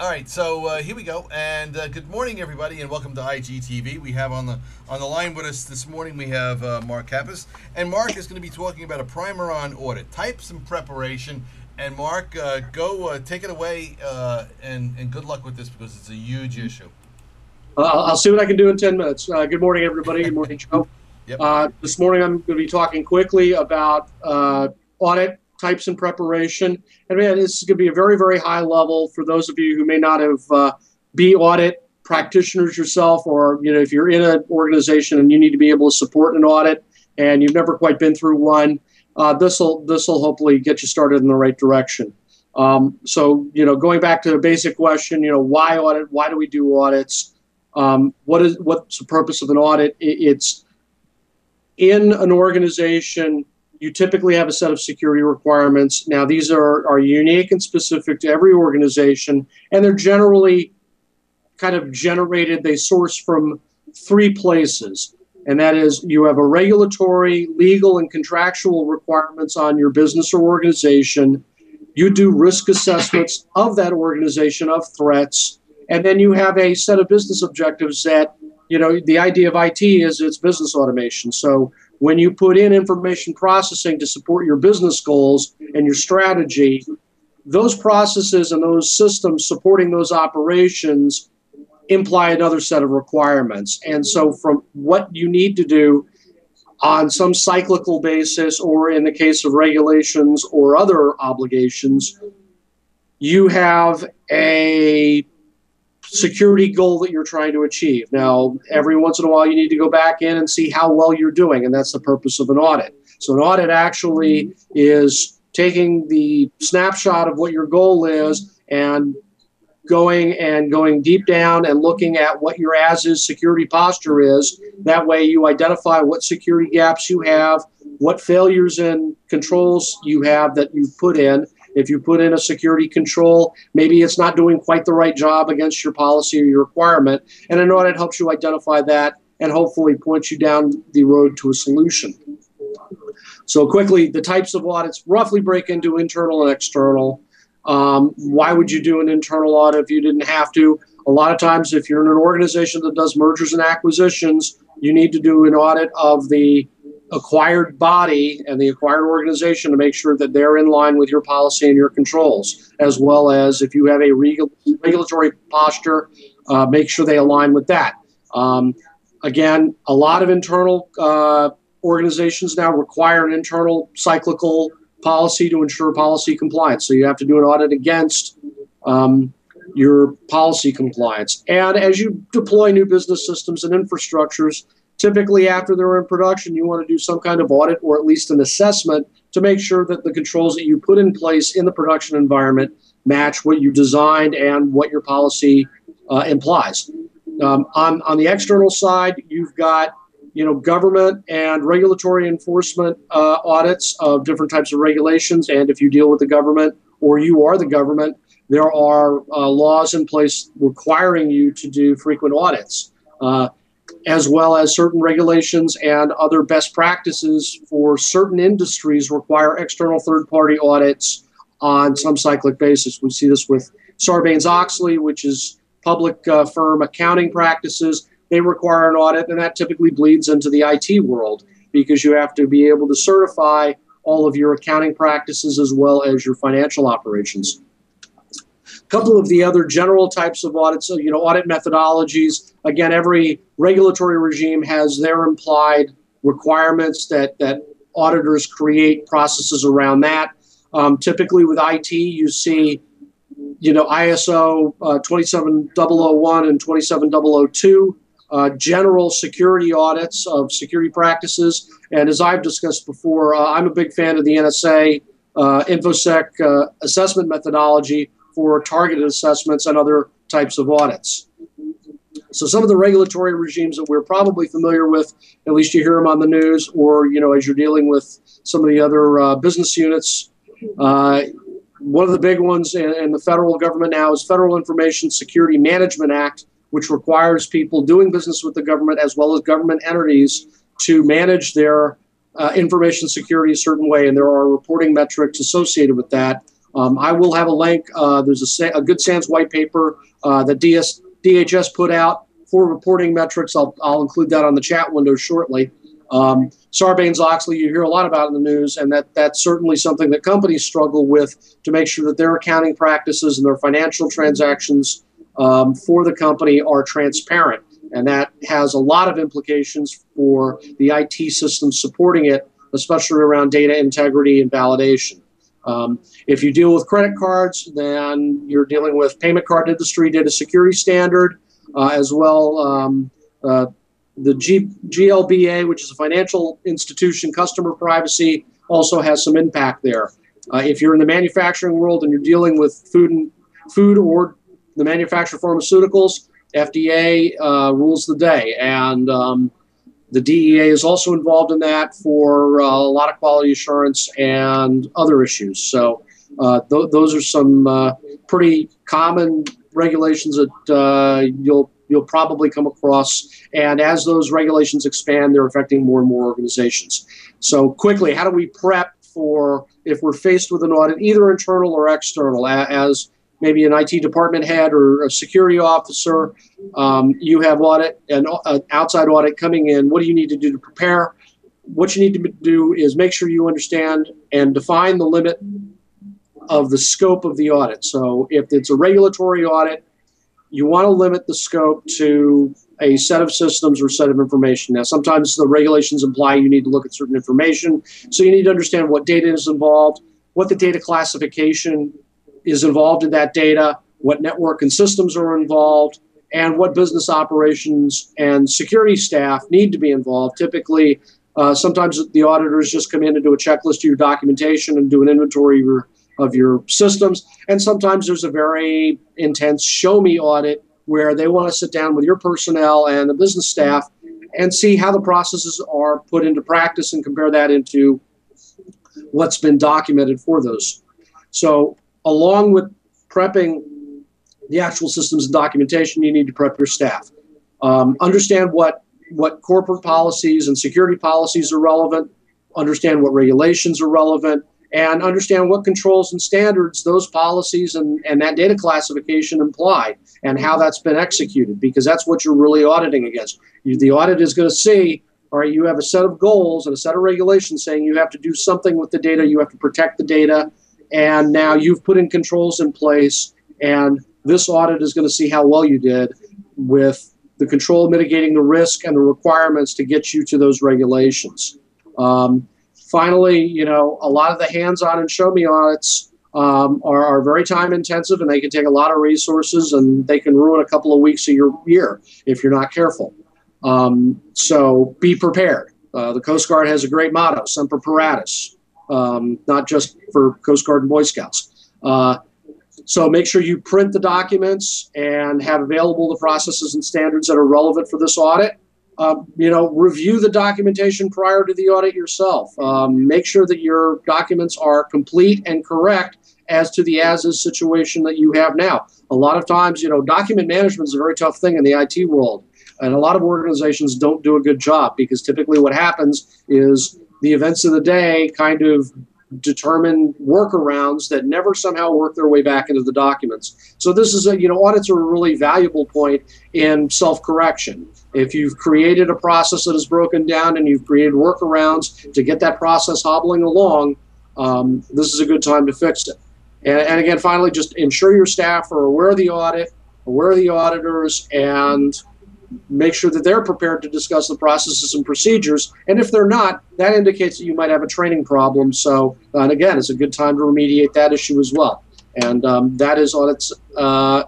All right, so here we go, and good morning, everybody, and welcome to IGtv. We have on the line with us this morning. We have Mark Kappas, and Mark is going to be talking about a primer on audit types and preparation. And Mark, go take it away, and good luck with this because it's a huge issue. I'll see what I can do in 10 minutes. Good morning, everybody. Good morning, Joe. Yep. This morning, I'm going to be talking quickly about audit types and preparation. And man, this is going to be a very, very high level for those of you who may not have be audit practitioners yourself, or if you're in an organization and you need to be able to support an audit and you've never quite been through one. This will hopefully get you started in the right direction. So going back to the basic question, why audit? Why do we do audits? What's the purpose of an audit? It's in an organization. You typically have a set of security requirements. Now, these are unique and specific to every organization, and they're generally kind of generated. They source from three places, and that is you have a regulatory, legal, and contractual requirements on your business or organization. You do risk assessments of that organization, of threats, and then you have a set of business objectives that, the idea of IT is it's business automation. So when you put in information processing to support your business goals and your strategy, those processes and those systems supporting those operations imply another set of requirements. And so from what you need to do on some cyclical basis, or in the case of regulations or other obligations, you have a security goal that you're trying to achieve. Now, every once in a while, you need to go back in and see how well you're doing, and that's the purpose of an audit. So an audit actually is taking the snapshot of what your goal is and going deep down and looking at what your as-is security posture is. That way you identify what security gaps you have, what failures and controls you have that you've put in. If you put in a security control, maybe it's not doing quite the right job against your policy or your requirement, and an audit helps you identify that and hopefully point you down the road to a solution. So quickly, the types of audits roughly break into internal and external. Why would you do an internal audit if you didn't have to? A lot of times, if you're in an organization that does mergers and acquisitions, you need to do an audit of the acquired body and the acquired organization to make sure that they're in line with your policy and your controls, as well as if you have a regulatory posture, make sure they align with that. Again, a lot of internal organizations now require an internal cyclical policy to ensure policy compliance. So you have to do an audit against your policy compliance. And as you deploy new business systems and infrastructures, typically after they're in production, you want to do some kind of audit or at least an assessment to make sure that the controls that you put in place in the production environment match what you designed and what your policy implies. On the external side, you've got government and regulatory enforcement audits of different types of regulations. And if you deal with the government or you are the government, there are laws in place requiring you to do frequent audits, as well as certain regulations and other best practices for certain industries require external third-party audits on some cyclic basis. We see this with Sarbanes-Oxley, which is public firm accounting practices. They require an audit, and that typically bleeds into the IT world because you have to be able to certify all of your accounting practices as well as your financial operations. A couple of the other general types of audits, audit methodologies. Again, every regulatory regime has their implied requirements that auditors create processes around that. Typically with IT, you see, ISO 27001 and 27002, general security audits of security practices. And as I've discussed before, I'm a big fan of the NSA infosec assessment methodology for targeted assessments and other types of audits. So some of the regulatory regimes that we're probably familiar with, at least you hear them on the news, or as you're dealing with some of the other business units. One of the big ones in the federal government now is Federal Information Security Management Act, which requires people doing business with the government as well as government entities to manage their information security a certain way, and there are reporting metrics associated with that. I will have a link. There's a Good Sans white paper that DHS put out for reporting metrics. I'll include that on the chat window shortly. Sarbanes-Oxley, you hear a lot about in the news, and that's certainly something that companies struggle with to make sure that their accounting practices and their financial transactions for the company are transparent. And that has a lot of implications for the IT systems supporting it, especially around data integrity and validation. If you deal with credit cards, then you're dealing with payment card industry data security standard, as well. The GLBA, which is a financial institution customer privacy, also has some impact there. If you're in the manufacturing world and you're dealing with food or the manufacturer pharmaceuticals, FDA rules the day, and the DEA is also involved in that for a lot of quality assurance and other issues. So those are some pretty common regulations that you'll probably come across. And as those regulations expand, they're affecting more and more organizations. So quickly, how do we prep for if we're faced with an audit, either internal or external, as maybe an IT department head or a security officer, you have audit and outside audit coming in. What do you need to do to prepare? What you need to do is make sure you understand and define the limit of the scope of the audit. So if it's a regulatory audit, you want to limit the scope to a set of systems or set of information. Now, sometimes the regulations imply you need to look at certain information. So you need to understand what data is involved, what the data classification is involved in that data, what network and systems are involved, and what business operations and security staff need to be involved. Typically, sometimes the auditors just come in and do a checklist of your documentation and do an inventory of your systems. And sometimes there's a very intense show me audit where they want to sit down with your personnel and the business staff and see how the processes are put into practice and compare that into what's been documented for those. So along with prepping the actual systems and documentation, you need to prep your staff. Understand what corporate policies and security policies are relevant, understand what regulations are relevant, and understand what controls and standards those policies and that data classification imply and how that's been executed, because that's what you're really auditing against. The audit is going to see, all right, you have a set of goals and a set of regulations saying you have to do something with the data, you have to protect the data, and now you've put in controls in place, and this audit is going to see how well you did with the control mitigating the risk and the requirements to get you to those regulations. Finally, a lot of the hands-on and show-me audits are very time-intensive, and they can take a lot of resources, and they can ruin a couple of weeks of your year if you're not careful. So be prepared. The Coast Guard has a great motto, Semper Paratus, not just for Coast Guard and Boy Scouts. So make sure you print the documents and have available the processes and standards that are relevant for this audit. Review the documentation prior to the audit yourself. Make sure that your documents are complete and correct as to the as-is situation that you have now. A lot of times, document management is a very tough thing in the IT world. And a lot of organizations don't do a good job because typically what happens is the events of the day kind of determine workarounds that never somehow work their way back into the documents. So this is audits are a really valuable point in self-correction. If you've created a process that is broken down and you've created workarounds to get that process hobbling along, this is a good time to fix it. And again, finally, just ensure your staff are aware of the audit, aware of the auditors, and make sure that they're prepared to discuss the processes and procedures. And if they're not, that indicates that you might have a training problem. So, and again, it's a good time to remediate that issue as well. And that is audits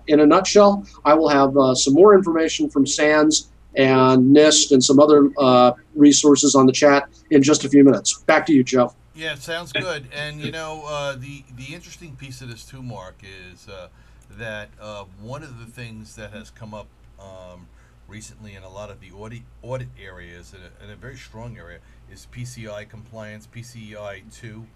in a nutshell. I will have some more information from SANS and NIST and some other resources on the chat in just a few minutes. Back to you, Joe. Yeah, it sounds good. And the interesting piece of this too, Mark, is that one of the things that has come up recently in a lot of the audit areas, in a very strong area, is PCI compliance, PCI 2,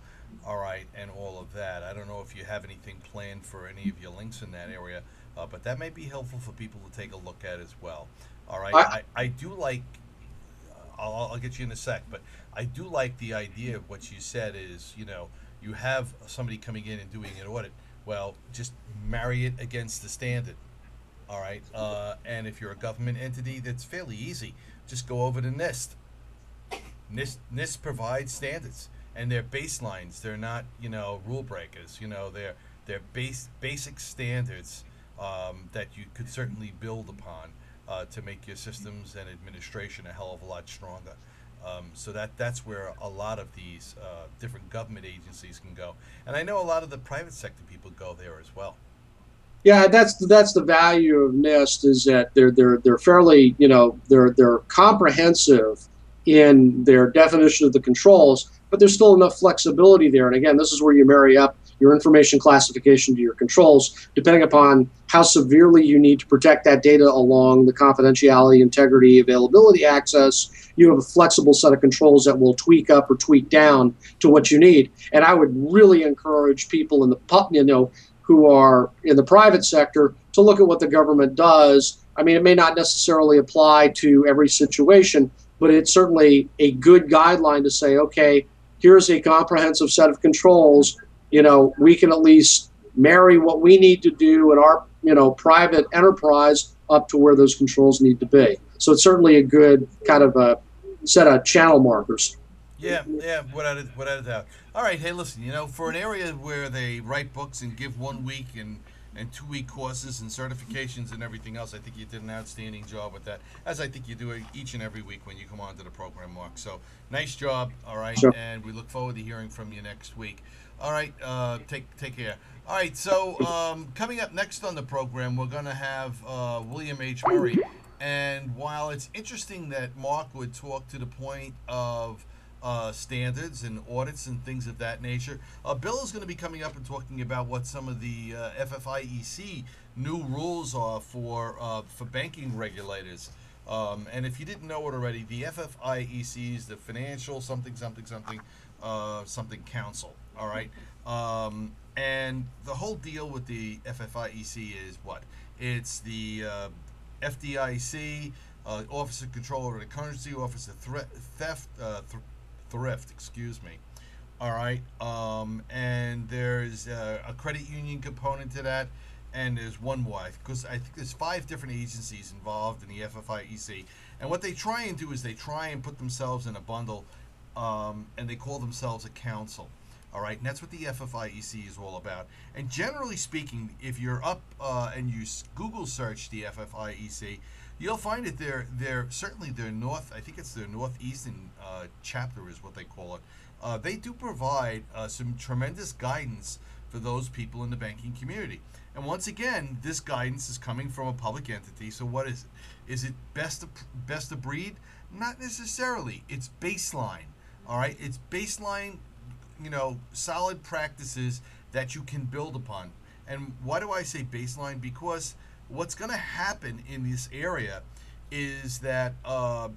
all right, and all of that. I don't know if you have anything planned for any of your links in that area, but that may be helpful for people to take a look at as well. All right, I do like, I'll get you in a sec, but I do like the idea of what you said is, you have somebody coming in and doing an audit, well, just marry it against the standard. All right. And if you're a government entity, that's fairly easy. Just go over to NIST. NIST provides standards, and they're baselines. They're not, rule breakers. They're basic standards that you could certainly build upon to make your systems and administration a hell of a lot stronger. So that's where a lot of these different government agencies can go, and I know a lot of the private sector people go there as well. Yeah, that's the value of NIST, is that they're fairly, they're comprehensive in their definition of the controls, but there's still enough flexibility there. And again, this is where you marry up your information classification to your controls, depending upon how severely you need to protect that data along the confidentiality, integrity, availability, access. You have a flexible set of controls that will tweak up or tweak down to what you need. And I would really encourage people in the who are in the private sector to look at what the government does. I mean, it may not necessarily apply to every situation, but it's certainly a good guideline to say, okay, here's a comprehensive set of controls. We can at least marry what we need to do in our, private enterprise up to where those controls need to be. So it's certainly a good kind of a set of channel markers. Yeah, without a doubt. All right, hey, listen, for an area where they write books and give 1 week and 2 week courses and certifications and everything else, I think you did an outstanding job with that, as I think you do each and every week when you come on to the program, Mark. So nice job, all right, Sure. And we look forward to hearing from you next week. All right, take care. All right, so coming up next on the program, we're going to have William H. Murray. And while it's interesting that Mark would talk to the point of standards and audits and things of that nature, Bill is going to be coming up and talking about what some of the FFIEC new rules are for banking regulators. And if you didn't know it already, the FFIEC is the Financial something Council. All right. And the whole deal with the FFIEC is what? It's the FDIC, Office of Control over the Currency, Office of Thrift, excuse me. All right. And there's a credit union component to that, and there's one more, because I think there's 5 different agencies involved in the FFIEC. And what they try and do is they try and put themselves in a bundle, and they call themselves a council. All right, and that's what the FFIEC is all about. And generally speaking, if you're up and you Google search the FFIEC, you'll find that they're certainly their I think it's their northeastern chapter is what they call it. They do provide some tremendous guidance for those people in the banking community. And once again, this guidance is coming from a public entity. So what is it? Is it best of breed? Not necessarily. It's baseline. All right, it's baseline. Solid practices that you can build upon. And why do I say baseline? Because what's going to happen in this area is that, the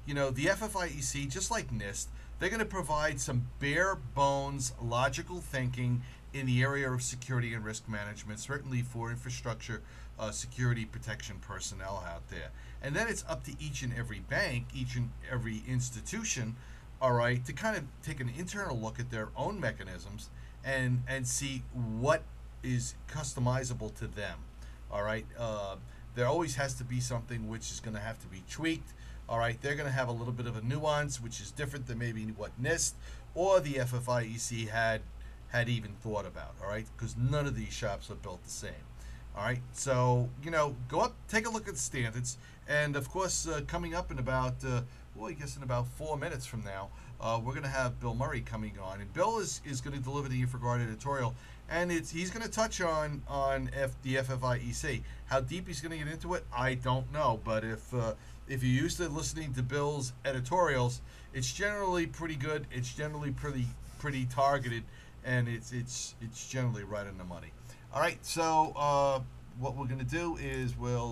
FFIEC, just like NIST, they're going to provide some bare bones logical thinking in the area of security and risk management, certainly for infrastructure security protection personnel out there. And then it's up to each and every bank, each and every institution, all right, to kind of take an internal look at their own mechanisms and see what is customizable to them. All right, there always has to be something which is going to have to be tweaked. All right, they're going to have a little bit of a nuance, which is different than maybe what NIST or the FFIEC had even thought about. All right, because none of these shops are built the same. All right, so go up, take a look at the standards, and of course, coming up in about I guess in about 4 minutes from now, we're going to have Bill Murray coming on, and Bill is going to deliver the InfoGuard editorial, and he's going to touch on the FFIEC. How deep he's going to get into it, I don't know, but if you're used to listening to Bill's editorials, it's generally pretty good. It's generally pretty targeted, and it's generally right on the money. All right, so what we're going to do is we'll